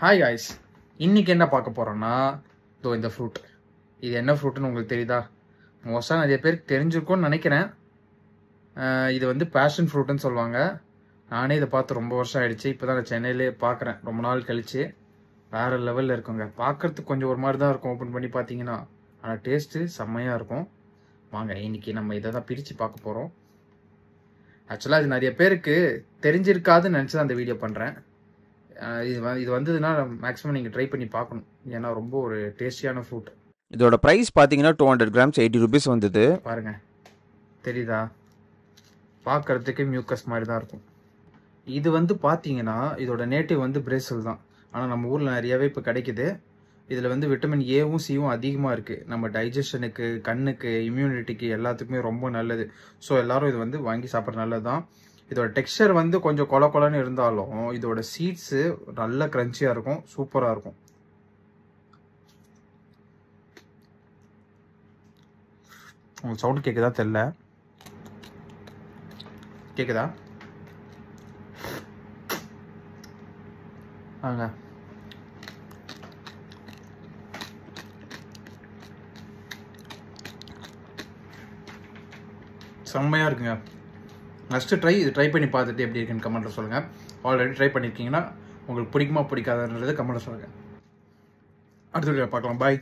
Hi guys, இன்னைக்கு என்ன பார்க்க போறோம்னா இந்த ஃப்ரூட். இது என்ன ஃப்ரூட்னு உங்களுக்கு தெரியுதா? மோஸ்ட்டாக நிறைய பேருக்கு தெரிஞ்சிருக்கும்னு நினைக்கிறேன். இது வந்து பேஷன் ஃப்ரூட்னு சொல்லுவாங்க. நானே இதை பார்த்து ரொம்ப வருஷம் ஆயிடுச்சு. இப்போ தான் நான் சென்னையிலே பார்க்குறேன், ரொம்ப நாள் கழிச்சு. வேற லெவலில் இருக்குங்க. பார்க்கறதுக்கு கொஞ்சம் ஒரு மாதிரி தான் இருக்கும் ஓப்பன் பண்ணி பார்த்தீங்கன்னா, ஆனால் டேஸ்ட்டு செம்மையாக இருக்கும். வாங்க, இன்னைக்கு நம்ம இதை தான் பிரித்து பார்க்க போகிறோம். ஆக்சுவலாக இது நிறைய பேருக்கு தெரிஞ்சிருக்காதுன்னு நினச்சி தான் அந்த வீடியோ பண்ணுறேன். இது வந்ததுன்னா மேக்ஸிமம் நீங்கள் ட்ரை பண்ணி பார்க்கணும். ஏன்னா ரொம்ப ஒரு டேஸ்டியான ஃப்ரூட். இதோட ப்ரைஸ் பார்த்தீங்கன்னா 200 கிராம்ஸ் 80 ருபீஸ் வந்தது. பாருங்க, தெரியுதா? பார்க்கறதுக்கு மியூக்கஸ் மாதிரி தான் இருக்கும். இது வந்து பார்த்தீங்கன்னா இதோட நேட்டிவ் வந்து பிரேசில் தான். ஆனால் நம்ம ஊரில் நிறையவே இப்போ கிடைக்குது. இதில் வந்து விட்டமின் ஏவும் சியும் அதிகமாக இருக்குது. நம்ம டைஜஷனுக்கு, கண்ணுக்கு, இம்யூனிட்டிக்கு எல்லாத்துக்குமே ரொம்ப நல்லது. ஸோ எல்லாரும் இது வந்து வாங்கி சாப்பிட்ற நல்லது தான். இதோட டெக்ஸ்சர் வந்து கொஞ்சம் கொல கொலன்னு இருந்தாலும் இதோட சீட்ஸு நல்ல கிரன்ச்சியாக இருக்கும், சூப்பராக இருக்கும். உங்களுக்கு சவுண்ட் கேட்குதா தெரியல? கேட்குதா? ஆங்க, செம்மையாக இருக்குங்க. நெக்ஸ்ட்டு இது ட்ரை பண்ணி பார்த்துட்டு எப்படி இருக்குன்னு கமெண்ட்டில் சொல்லுங்கள். ஆல்ரெடி ட்ரை பண்ணியிருக்கீங்கன்னா உங்களுக்கு பிடிக்குமா பிடிக்காதுன்றது கமெண்ட்டில் சொல்லுங்கள். அடுத்த வீடியோ பார்க்கலாம். பாய்.